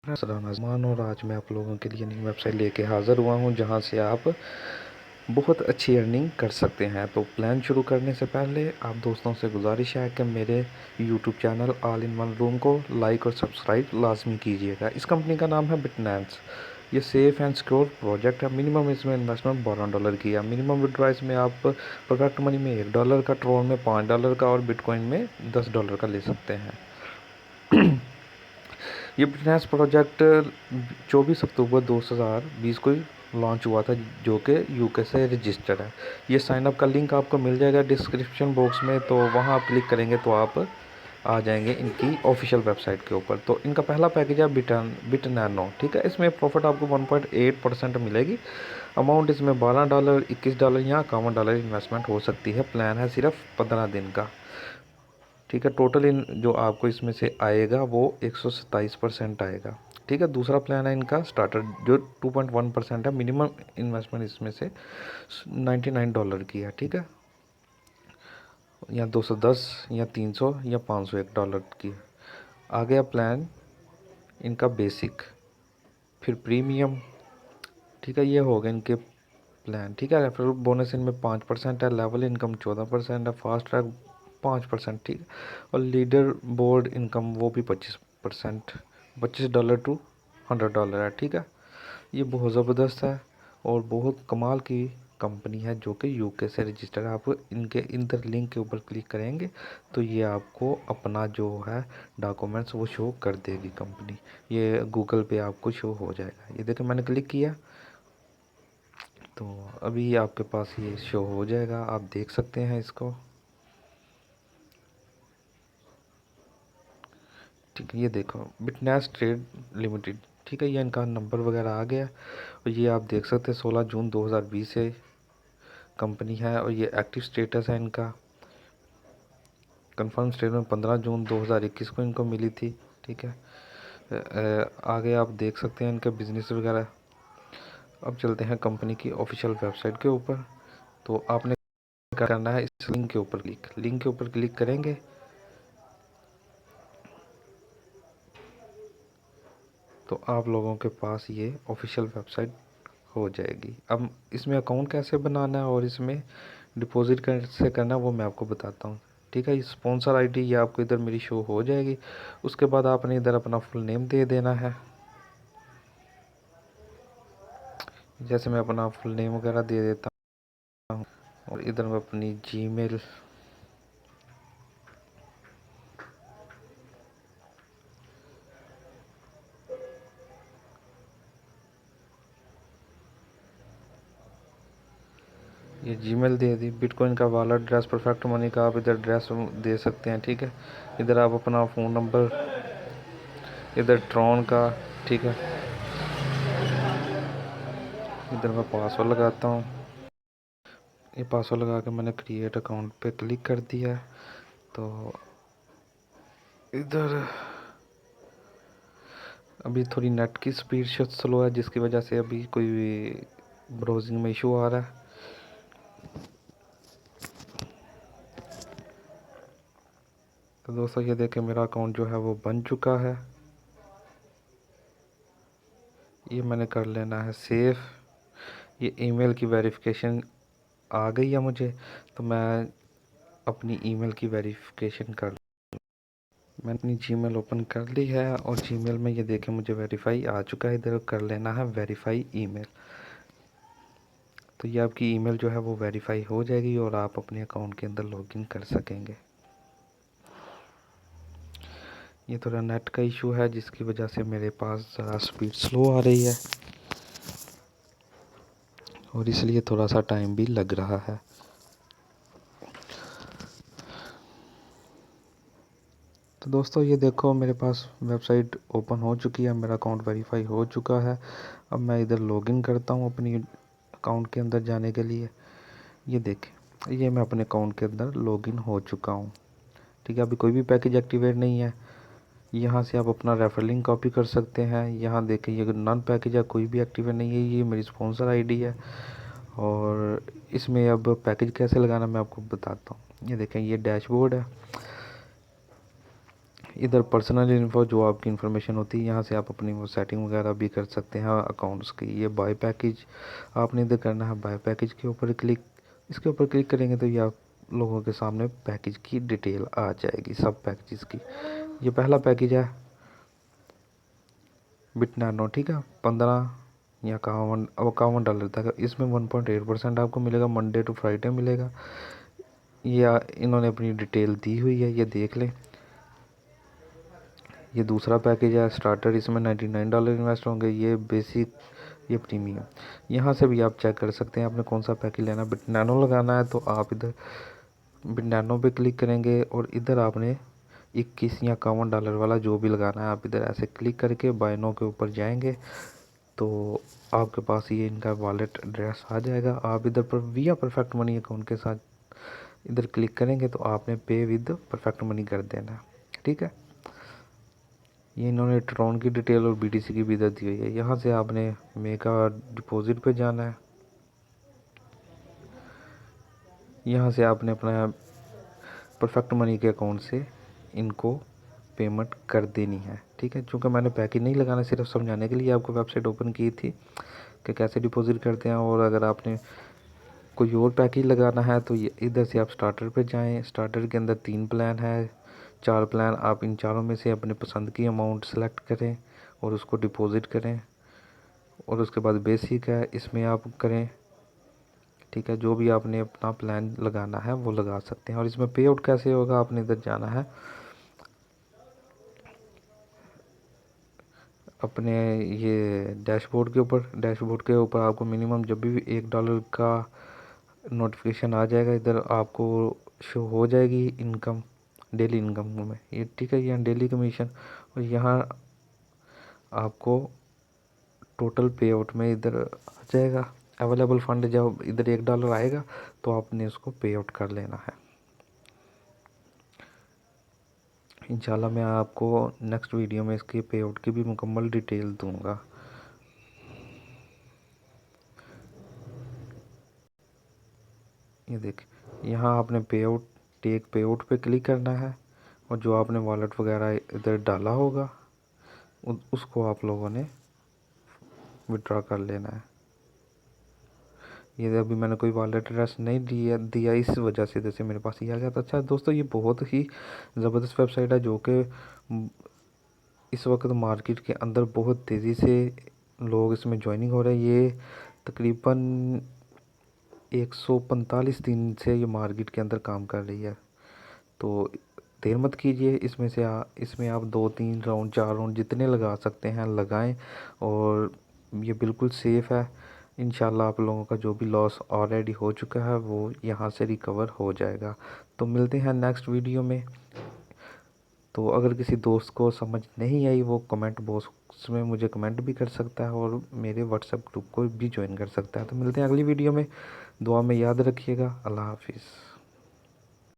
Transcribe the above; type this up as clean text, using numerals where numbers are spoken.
सलामान और आज मैं आप लोगों के लिए नई वेबसाइट लेके हाज़िर हुआ हूं जहां से आप बहुत अच्छी अर्निंग कर सकते हैं। तो प्लान शुरू करने से पहले आप दोस्तों से गुजारिश है कि मेरे YouTube channel all in one room को लाइक और सब्सक्राइब लाजमी कीजिएगा। इस कंपनी का नाम है बिटनैंस। ये सेफ़ एंड सिक्योर प्रोजेक्ट है। मिनिमम इसमें इन्वेस्टमेंट $12 की है। मिनिमम विड्रॉ में आप परफेक्ट मनी में $1 का, ट्रोन में $5 का और बिटकॉइन में $10 का ले सकते हैं। ये बिटनैंस प्रोजेक्ट 24 अक्टूबर 2020 को लॉन्च हुआ था, जो कि यूके से रजिस्टर्ड है। ये साइन अप का लिंक आपको मिल जाएगा डिस्क्रिप्शन बॉक्स में, तो वहाँ आप क्लिक करेंगे तो आप आ जाएंगे इनकी ऑफिशियल वेबसाइट के ऊपर। तो इनका पहला पैकेज है बिटनैनो, ठीक है। इसमें प्रॉफिट आपको 1.8% मिलेगी। अमाउंट इसमें $12, $21 या $51 इन्वेस्टमेंट हो सकती है। प्लान है सिर्फ 15 दिन का, ठीक है। टोटल इन जो आपको इसमें से आएगा वो 127% आएगा, ठीक है। दूसरा प्लान है इनका स्टार्टर, जो 2.1% है। मिनिमम इन्वेस्टमेंट इसमें से $99 की है, ठीक है, या 210 या 300 या $501 की है। आ गया प्लान इनका बेसिक, फिर प्रीमियम, ठीक है। ये हो गए इनके प्लान, ठीक है। रेफरल बोनस इनमें 5% है। लेवल इनकम 14% है। फास्ट ट्रैक 5%, ठीक है। और लीडर बोर्ड इनकम वो भी 25%, $25 टू $100 है, ठीक है। ये बहुत ज़बरदस्त है और बहुत कमाल की कंपनी है, जो कि यूके से रजिस्टर्ड है। आप इनके इधर लिंक के ऊपर क्लिक करेंगे तो ये आपको अपना जो है डॉक्यूमेंट्स वो शो कर देगी कंपनी। ये गूगल पे आपको शो हो जाएगा। ये देखो मैंने क्लिक किया तो अभी आपके पास ये शो हो जाएगा, आप देख सकते हैं इसको, ठीक है। ये देखो बिटनैंस ट्रेड लिमिटेड, ठीक है। ये इनका नंबर वगैरह आ गया और ये आप देख सकते हैं 16 जून 2020 से कंपनी है। और ये एक्टिव स्टेटस है इनका। कंफर्म स्टेटमेंट 15 जून 2021 को इनको मिली थी, ठीक है। आगे आप देख सकते हैं इनका बिजनेस वगैरह। अब चलते हैं कंपनी की ऑफिशियल वेबसाइट के ऊपर। तो आपने क्या करना है, इस लिंक के ऊपर क्लिक करेंगे तो आप लोगों के पास ये ऑफिशियल वेबसाइट हो जाएगी। अब इसमें अकाउंट कैसे बनाना है और इसमें डिपॉजिट कैसे करना है वो मैं आपको बताता हूँ, ठीक है। स्पॉन्सर आईडी ये आपको इधर मेरी शो हो जाएगी। उसके बाद आपने इधर अपना फुल नेम दे देना है। जैसे मैं अपना फुल नेम वगैरह दे देता हूँ और इधर मैं अपनी जीमेल, ये जीमेल दे दी। बिटकॉइन का वॉलेट एड्रेस, परफेक्ट मनी का आप इधर एड्रेस दे सकते हैं, ठीक है। इधर आप अपना फ़ोन नंबर, इधर ट्रॉन का, ठीक है। इधर मैं पासवर्ड लगाता हूँ। ये पासवर्ड लगा के मैंने क्रिएट अकाउंट पे क्लिक कर दिया। तो इधर अभी थोड़ी नेट की स्पीड स्लो है, जिसकी वजह से अभी कोई ब्राउजिंग में इशू आ रहा है। तो दोस्तों ये देखें मेरा अकाउंट जो है वो बन चुका है। ये मैंने कर लेना है सेफ। ये ईमेल की वेरिफिकेशन आ गई है मुझे, तो मैं अपनी ईमेल की वेरिफिकेशन कर, मैंने अपनी जीमेल ओपन कर ली है और जीमेल में ये देखें मुझे वेरीफाई आ चुका है। इधर कर लेना है वेरीफाई ईमेल। तो ये आपकी ईमेल जो है वो वेरीफाई हो जाएगी और आप अपने अकाउंट के अंदर लॉगिन कर सकेंगे। ये थोड़ा नेट का इशू है, जिसकी वजह से मेरे पास ज़रा स्पीड स्लो आ रही है और इसलिए थोड़ा सा टाइम भी लग रहा है। तो दोस्तों ये देखो मेरे पास वेबसाइट ओपन हो चुकी है, मेरा अकाउंट वेरीफाई हो चुका है। अब मैं इधर लॉगिन करता हूँ अपनी अकाउंट के अंदर जाने के लिए। ये देखें ये मैं अपने अकाउंट के अंदर लॉगिन हो चुका हूँ, ठीक है। अभी कोई भी पैकेज एक्टिवेट नहीं है। यहाँ से आप अपना रेफर लिंक कॉपी कर सकते हैं। यहाँ देखें ये नॉन पैकेज है, कोई भी एक्टिवेट नहीं है। ये मेरी स्पॉन्सर आईडी है और इसमें अब पैकेज कैसे लगाना मैं आपको बताता हूँ। ये देखें ये डैशबोर्ड है। इधर पर्सनल इन्फो जो आपकी इन्फॉर्मेशन होती है, यहाँ से आप अपनी वो सेटिंग वगैरह भी कर सकते हैं अकाउंट्स की। ये बाय पैकेज आपने इधर करना है, बाय पैकेज के ऊपर क्लिक, इसके ऊपर क्लिक करेंगे तो ये आप लोगों के सामने पैकेज की डिटेल आ जाएगी, सब पैकेजेस की। ये पहला पैकेज है बिट नैनो, ठीक है, 15 या $51 तक। इसमें 1.8% आपको मिलेगा, मंडे टू फ्राइडे मिलेगा। या इन्होंने अपनी डिटेल दी हुई है, ये देख लें। ये दूसरा पैकेज है स्टार्टर, इसमें $99 इन्वेस्ट होंगे। ये बेसिक, ये प्रीमियम। यहाँ से भी आप चेक कर सकते हैं आपने कौन सा पैकेज लेना है। बिट नैनो लगाना है तो आप इधर बिट नैनो पे क्लिक करेंगे और इधर आपने 21 या $51 वाला जो भी लगाना है, आप इधर ऐसे क्लिक करके बाय नो के ऊपर जाएंगे तो आपके पास ये इनका वॉलेट एड्रेस आ जाएगा। आप इधर पर विया परफेक्ट मनी अकाउंट के साथ इधर क्लिक करेंगे तो आपने पे विद परफेक्ट मनी कर देना है, ठीक है। ये इन्होंने ट्रॉन की डिटेल और बीटीसी की भी इधर दी हुई है। यहाँ से आपने मेगा डिपॉजिट पे जाना है। यहाँ से आपने अपना परफेक्ट मनी के अकाउंट से इनको पेमेंट कर देनी है, ठीक है। चूँकि मैंने पैकेज नहीं लगाना, सिर्फ समझाने के लिए आपको वेबसाइट ओपन की थी कि कैसे डिपॉजिट करते हैं। और अगर आपने कोई और पैकेज लगाना है तो ये इधर से आप स्टार्टर पे जाएं। स्टार्टर के अंदर 3 प्लान है, 4 प्लान। आप इन चारों में से अपने पसंद की अमाउंट सेलेक्ट करें और उसको डिपॉजिट करें। और उसके बाद बेसिक है, इसमें आप करें, ठीक है। जो भी आपने अपना प्लान लगाना है वो लगा सकते हैं। और इसमें पे आउट कैसे होगा, आपने इधर जाना है अपने ये डैशबोर्ड के ऊपर। डैशबोर्ड के ऊपर आपको मिनिमम जब भी $1 का नोटिफिकेशन आ जाएगा, इधर आपको शो हो जाएगी इनकम, डेली इनकम में ये, ठीक है। यहाँ डेली कमीशन, और यहाँ आपको टोटल पे आउट में इधर आ जाएगा अवेलेबल फंड। जब इधर $1 आएगा तो आपने उसको पे आउट कर लेना है। इंशाल्लाह मैं आपको नेक्स्ट वीडियो में इसकी पे आउट की भी मुकम्मल डिटेल दूंगा। ये देख, यहाँ आपने पे आउट, टेक पे आउट पे क्लिक करना है और जो आपने वॉलेट वगैरह इधर डाला होगा उसको आप लोगों ने विड्रॉ कर लेना है। ये अभी मैंने कोई वॉलेट एड्रेस नहीं दिया इस वजह से जैसे मेरे पास ये आ गया था। अच्छा दोस्तों, ये बहुत ही ज़बरदस्त वेबसाइट है जो कि इस वक्त मार्केट के अंदर बहुत तेज़ी से लोग इसमें ज्वाइनिंग हो रहे हैं। ये तकरीबन 145 दिन से ये मार्केट के अंदर काम कर रही है। तो देर मत कीजिए, इसमें आप 2-3 राउंड 4 राउंड जितने लगा सकते हैं लगाएं। और ये बिल्कुल सेफ़ है। इंशाल्लाह आप लोगों का जो भी लॉस ऑलरेडी हो चुका है वो यहाँ से रिकवर हो जाएगा। तो मिलते हैं नेक्स्ट वीडियो में। तो अगर किसी दोस्त को समझ नहीं आई वो कमेंट बॉक्स में मुझे कमेंट भी कर सकता है और मेरे व्हाट्सएप ग्रुप को भी ज्वाइन कर सकता है। तो मिलते हैं अगली वीडियो में। दुआ में याद रखिएगा। अल्लाह हाफिज़।